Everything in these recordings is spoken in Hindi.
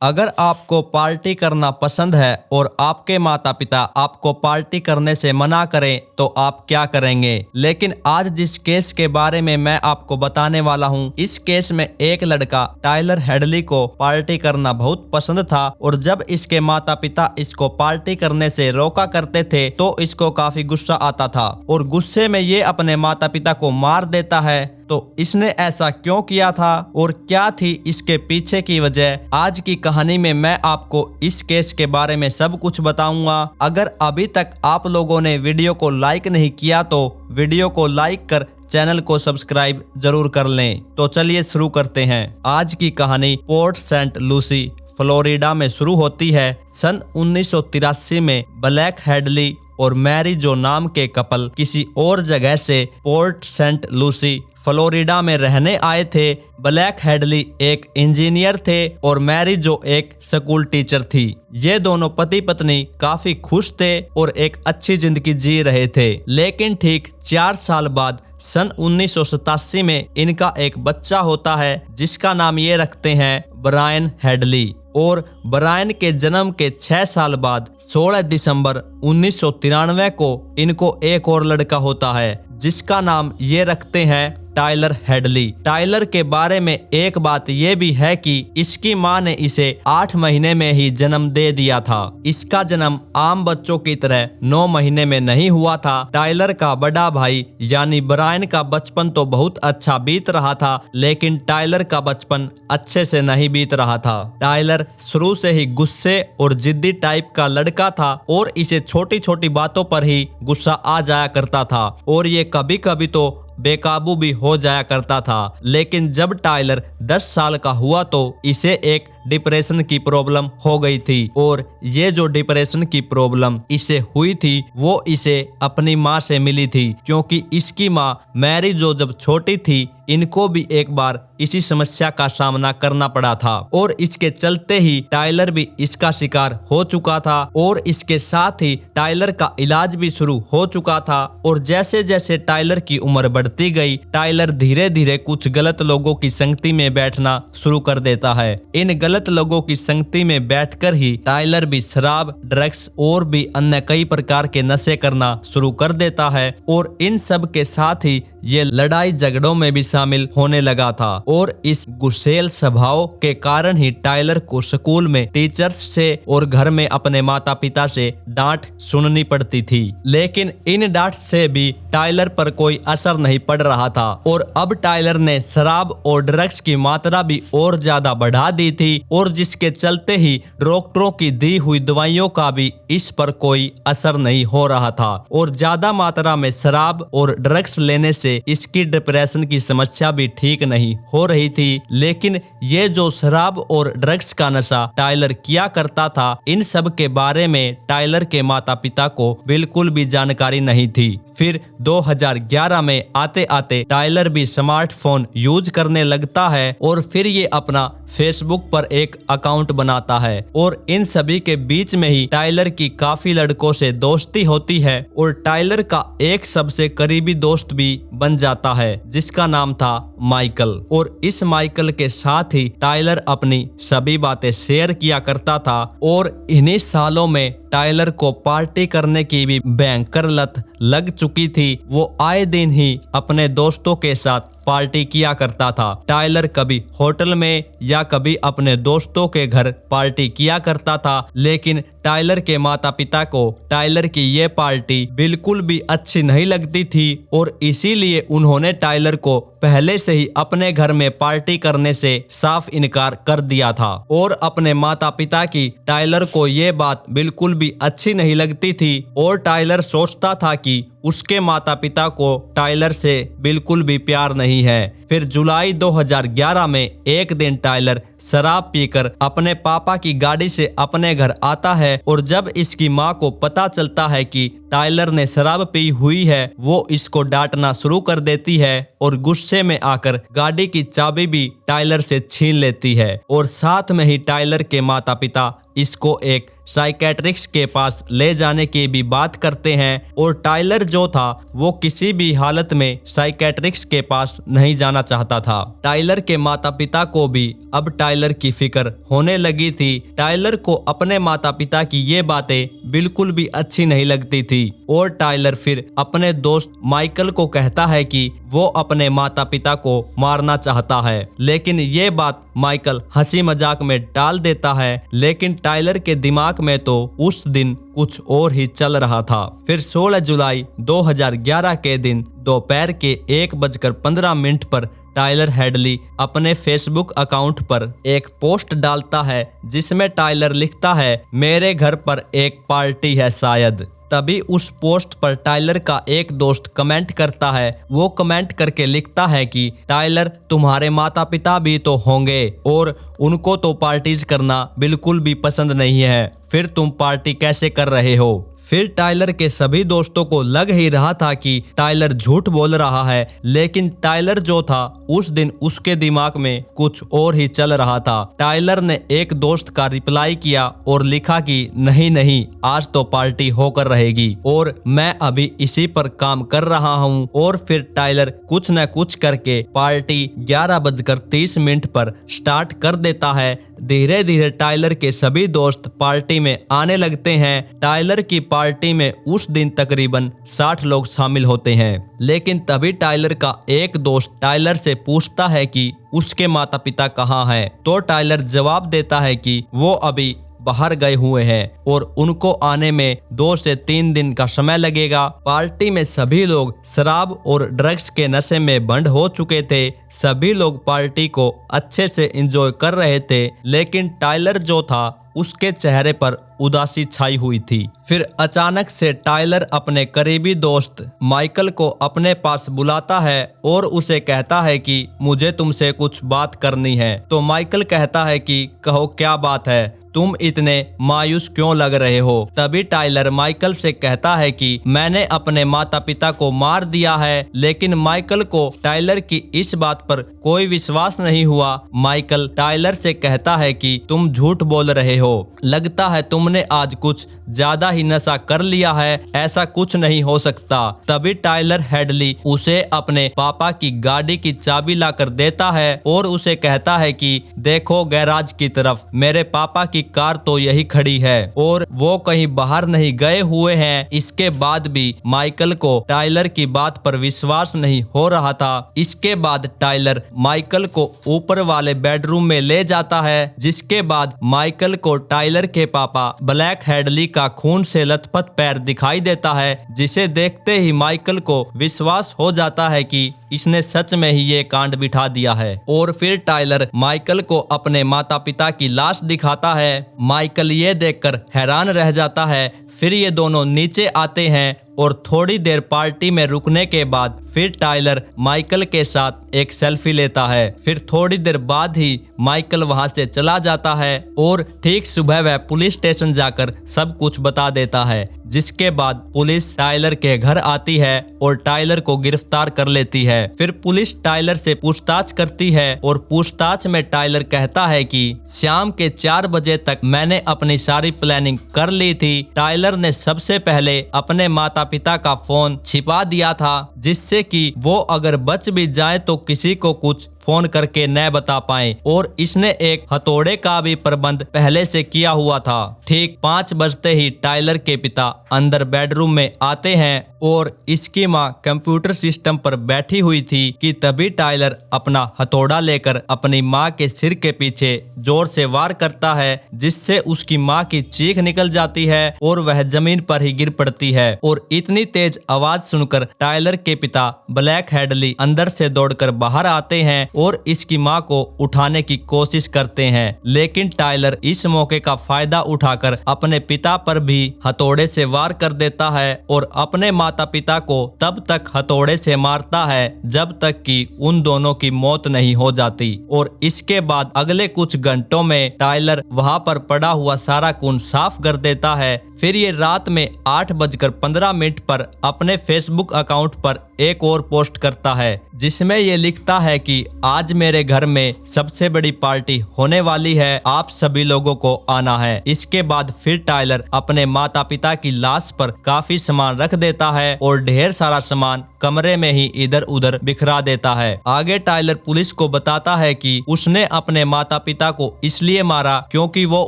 अगर आपको पार्टी करना पसंद है और आपके माता पिता आपको पार्टी करने से मना करें तो आप क्या करेंगे। लेकिन आज जिस केस के बारे में मैं आपको बताने वाला हूं, इस केस में एक लड़का टाइलर हेडली को पार्टी करना बहुत पसंद था और जब इसके माता पिता इसको पार्टी करने से रोका करते थे तो इसको काफी गुस्सा आता था और गुस्से में ये अपने माता पिता को मार देता है। तो इसने ऐसा क्यों किया था और क्या थी इसके पीछे की वजह, आज की कहानी में मैं आपको इस केस के बारे में सब कुछ बताऊंगा। अगर अभी तक आप लोगों ने वीडियो को लाइक नहीं किया तो वीडियो को लाइक कर चैनल को सब्सक्राइब जरूर कर लें। तो चलिए शुरू करते हैं। आज की कहानी पोर्ट सेंट लूसी फ्लोरिडा में शुरू होती है। सन 1983 में ब्लैक हेडली और मैरी जो नाम के कपल किसी और जगह से पोर्ट सेंट लूसी फ्लोरिडा में रहने आए थे। ब्लैक हेडली एक इंजीनियर थे और मैरी जो एक स्कूल टीचर थी। ये दोनों पति पत्नी काफी खुश थे और एक अच्छी जिंदगी जी रहे थे। लेकिन ठीक 4 साल बाद सन 1987 में इनका एक बच्चा होता है जिसका नाम ये रखते हैं ब्रायन हेडली। और ब्रायन के जन्म के 6 साल बाद 16 दिसंबर 1993 को इनको एक और लड़का होता है जिसका नाम ये रखते हैं टाइलर हेडली। टाइलर के बारे में एक बात यह भी है कि इसकी मां ने इसे 8 महीने में ही जन्म दे दिया था। इसका जन्म आम बच्चों की तरह 9 महीने में नहीं हुआ था। टाइलर का बड़ा भाई यानी ब्रायन का बचपन तो बहुत अच्छा बीत रहा था, लेकिन टाइलर का बचपन अच्छे से नहीं बीत रहा था। टाइलर शुरू से ही गुस्से और जिद्दी टाइप का लड़का था और इसे छोटी छोटी बातों पर ही गुस्सा आ जाया करता था और ये कभी कभी तो बेकाबू भी हो जाया करता था। लेकिन जब टाइलर 10 साल का हुआ तो इसे एक डिप्रेशन की प्रॉब्लम हो गई थी और ये जो डिप्रेशन की प्रॉब्लम इसे हुई थी वो इसे अपनी माँ से मिली थी, क्योंकि इसकी माँ मैरी जो जब छोटी थी इनको भी एक बार इसी समस्या का सामना करना पड़ा था और इसके चलते ही टाइलर भी इसका शिकार हो चुका था और इसके साथ ही टाइलर का इलाज भी शुरू हो चुका था। और जैसे जैसे टाइलर की उम्र बढ़ती गई, टाइलर धीरे धीरे कुछ गलत लोगों की संगति में बैठना शुरू कर देता है। इन गलत लोगों की संगति में बैठकर ही टाइलर भी शराब, ड्रग्स और भी अन्य कई प्रकार के नशे करना शुरू कर देता है और इन सब के साथ ही ये लड़ाई झगड़ों में भी शामिल होने लगा था। और इस गुस्सेल स्वभाव के कारण ही टाइलर को स्कूल में टीचर्स से और घर में अपने माता पिता से डांट सुननी पड़ती थी। लेकिन इन डांट से भी टाइलर पर कोई असर नहीं पड़ रहा था और अब टाइलर ने शराब और ड्रग्स की मात्रा भी और ज्यादा बढ़ा दी थी और जिसके चलते ही डॉक्टरों की दी हुई दवाइयों का भी इस पर कोई असर नहीं हो रहा था और ज्यादा मात्रा में शराब और ड्रग्स लेने से इसकी डिप्रेशन की समस्या भी ठीक नहीं हो रही थी। लेकिन ये जो शराब और ड्रग्स का नशा टाइलर किया करता था, इन सब के बारे में टाइलर के माता पिता को बिल्कुल भी जानकारी नहीं थी। फिर 2011 में आते आते टाइलर भी स्मार्टफोन यूज करने लगता है और फिर ये अपना फेसबुक पर एक अकाउंट बनाता है और इन सभी के बीच में ही टाइलर की काफी लड़कों से दोस्ती होती है और टाइलर का एक सबसे करीबी दोस्त भी बन जाता है जिसका नाम था माइकल। और इस माइकल के साथ ही टाइलर अपनी सभी बातें शेयर किया करता था और इन्हीं सालों में टाइलर को पार्टी करने की भी भयंकर लत लग चुकी थी। वो आए दिन ही अपने दोस्तों के साथ पार्टी किया करता था। टाइलर कभी होटल में या कभी अपने दोस्तों के घर पार्टी किया करता था, लेकिन टाइलर के माता पिता को टाइलर की ये पार्टी बिल्कुल भी अच्छी नहीं लगती थी और इसीलिए उन्होंने टाइलर को पहले से ही अपने घर में पार्टी करने से साफ इनकार कर दिया था। और अपने माता पिता की टाइलर को ये बात बिल्कुल भी अच्छी नहीं लगती थी और टाइलर सोचता था कि उसके माता पिता को टाइलर से बिल्कुल भी प्यार नहीं है। फिर जुलाई 2011 में एक दिन टाइलर शराब पीकर अपने पापा की गाड़ी से अपने घर आता है और जब इसकी माँ को पता चलता है कि टाइलर ने शराब पी हुई है, वो इसको डांटना शुरू कर देती है और गुस्से में आकर गाड़ी की चाबी भी टाइलर से छीन लेती है और साथ में ही टाइलर के माता पिता इसको एक साइकेट्रिस्ट के पास ले जाने की भी बात करते हैं और टाइलर जो था वो किसी भी हालत में साइकेट्रिस्ट के पास नहीं जाना चाहता था। टाइलर के माता पिता को भी अब टाइलर की फिक्र होने लगी थी। टाइलर को अपने माता पिता की ये बातें बिल्कुल भी अच्छी नहीं लगती थी और टाइलर फिर अपने दोस्त माइकल को कहता है कि वो अपने माता पिता को मारना चाहता है, लेकिन ये बात माइकल हंसी मजाक में टाल देता है। लेकिन टाइलर के दिमाग में तो उस दिन कुछ और ही चल रहा था। फिर 16 जुलाई 2011 के दिन दोपहर के 1:15 पर टाइलर हेडली अपने फेसबुक अकाउंट पर एक पोस्ट डालता है जिसमें टाइलर लिखता है, मेरे घर पर एक पार्टी है शायद। तभी उस पोस्ट पर टाइलर का एक दोस्त कमेंट करता है। वो कमेंट करके लिखता है कि टाइलर, तुम्हारे माता पिता भी तो होंगे और उनको तो पार्टीज करना बिल्कुल भी पसंद नहीं है, फिर तुम पार्टी कैसे कर रहे हो। फिर टाइलर के सभी दोस्तों को लग ही रहा था कि टाइलर झूठ बोल रहा है, लेकिन टाइलर जो था उस दिन उसके दिमाग में कुछ और ही चल रहा था। टाइलर ने एक दोस्त का रिप्लाई किया और लिखा कि नहीं नहीं, आज तो पार्टी होकर रहेगी और मैं अभी इसी पर काम कर रहा हूँ। और फिर टाइलर कुछ न कुछ करके पार्टी 11:30 पर स्टार्ट कर देता है। धीरे धीरे टाइलर के सभी दोस्त पार्टी में आने लगते हैं। टाइलर की पार्टी में उस दिन तकरीबन 60 लोग शामिल होते हैं। लेकिन तभी टाइलर का एक दोस्त टाइलर से पूछता है कि उसके माता पिता कहाँ हैं। तो टाइलर जवाब देता है कि वो अभी बाहर गए हुए हैं और उनको आने में 2 से 3 दिन का समय लगेगा। पार्टी में सभी लोग शराब और ड्रग्स के नशे में बंद हो चुके थे। सभी लोग पार्टी को अच्छे से एंजॉय कर रहे थे, लेकिन टाइलर जो था उसके चेहरे पर उदासी छाई हुई थी। फिर अचानक से टाइलर अपने करीबी दोस्त माइकल को अपने पास बुलाता है और उसे कहता है कि मुझे तुमसे कुछ बात करनी है। तो माइकल कहता है कि कहो, क्या बात है, तुम इतने मायूस क्यों लग रहे हो। तभी टाइलर माइकल से कहता है कि मैंने अपने माता पिता को मार दिया है। लेकिन माइकल को टाइलर की इस बात पर कोई विश्वास नहीं हुआ। माइकल टाइलर से कहता है कि तुम झूठ बोल रहे हो, लगता है तुमने आज कुछ ज्यादा ही नशा कर लिया है, ऐसा कुछ नहीं हो सकता। तभी टाइलर हेडली उसे अपने पापा की गाड़ी की चाबी लाकर देता है और उसे कहता है कि देखो गैराज की तरफ, मेरे पापा की कार तो यही खड़ी है और वो कहीं बाहर नहीं गए हुए हैं। इसके बाद भी माइकल को टाइलर की बात पर विश्वास नहीं हो रहा था। इसके बाद टाइलर माइकल को ऊपर वाले बेडरूम में ले जाता है, जिसके बाद माइकल को टाइलर के पापा ब्लैक हेडली का खून से लथपथ पैर दिखाई देता है, जिसे देखते ही माइकल को विश्वास हो जाता है कि इसने सच में ही ये कांड बिठा दिया है। और फिर टाइलर माइकल को अपने माता पिता की लाश दिखाता है। माइकल ये देखकर हैरान रह जाता है। फिर ये दोनों नीचे आते हैं और थोड़ी देर पार्टी में रुकने के बाद फिर टाइलर माइकल के साथ एक सेल्फी लेता है। फिर थोड़ी देर बाद ही माइकल वहां से चला जाता है और ठीक सुबह वह पुलिस स्टेशन जाकर सब कुछ बता देता है, जिसके बाद पुलिस टाइलर के घर आती है और टाइलर को गिरफ्तार कर लेती है। फिर पुलिस टाइलर से पूछताछ करती है और पूछताछ में टाइलर कहता है कि शाम के 4 बजे तक मैंने अपनी सारी प्लानिंग कर ली थी। टाइलर ने सबसे पहले अपने माता पिता का फोन छिपा दिया था, जिससे कि वो अगर बच भी जाए तो किसी को कुछ फोन करके न बता पाए, और इसने एक हथौड़े का भी प्रबंध पहले से किया हुआ था। ठीक 5 बजते ही टाइलर के पिता अंदर बेडरूम में आते हैं और इसकी मां कंप्यूटर सिस्टम पर बैठी हुई थी कि तभी टाइलर अपना हथौड़ा लेकर अपनी मां के सिर के पीछे जोर से वार करता है, जिससे उसकी मां की चीख निकल जाती है और वह जमीन पर ही गिर पड़ती है। और इतनी तेज आवाज सुनकर टाइलर के पिता ब्लैक हेडली अंदर से दौड़कर बाहर आते हैं और इसकी मां को उठाने की कोशिश करते हैं, लेकिन टाइलर इस मौके का फायदा उठाकर अपने पिता पर भी हथौड़े से वार कर देता है और अपने माता पिता को तब तक हथौड़े से मारता है जब तक कि उन दोनों की मौत नहीं हो जाती। और इसके बाद अगले कुछ घंटों में टाइलर वहां पर पड़ा हुआ सारा खून साफ कर देता है। फिर ये रात में 8:15 पर अपने फेसबुक अकाउंट पर एक और पोस्ट करता है, जिसमें ये लिखता है कि आज मेरे घर में सबसे बड़ी पार्टी होने वाली है, आप सभी लोगों को आना है। इसके बाद फिर टायलर अपने माता पिता की लाश पर काफी सामान रख देता है और ढेर सारा सामान कमरे में ही इधर उधर बिखरा देता है। आगे टायलर पुलिस को बताता है कि उसने अपने माता पिता को इसलिए मारा क्योंकि वो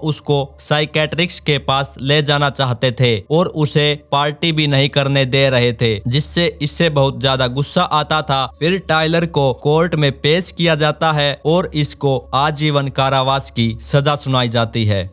उसको साइकेट्रिस्ट के पास ले जाना चाहते थे और उसे पार्टी भी नहीं करने दे रहे थे, जिससे इससे बहुत ज्यादा गुस्सा आता था। फिर टायलर को कोर्ट में पेश किया जाता है और इसको आजीवन कारावास की सजा सुनाई जाती है।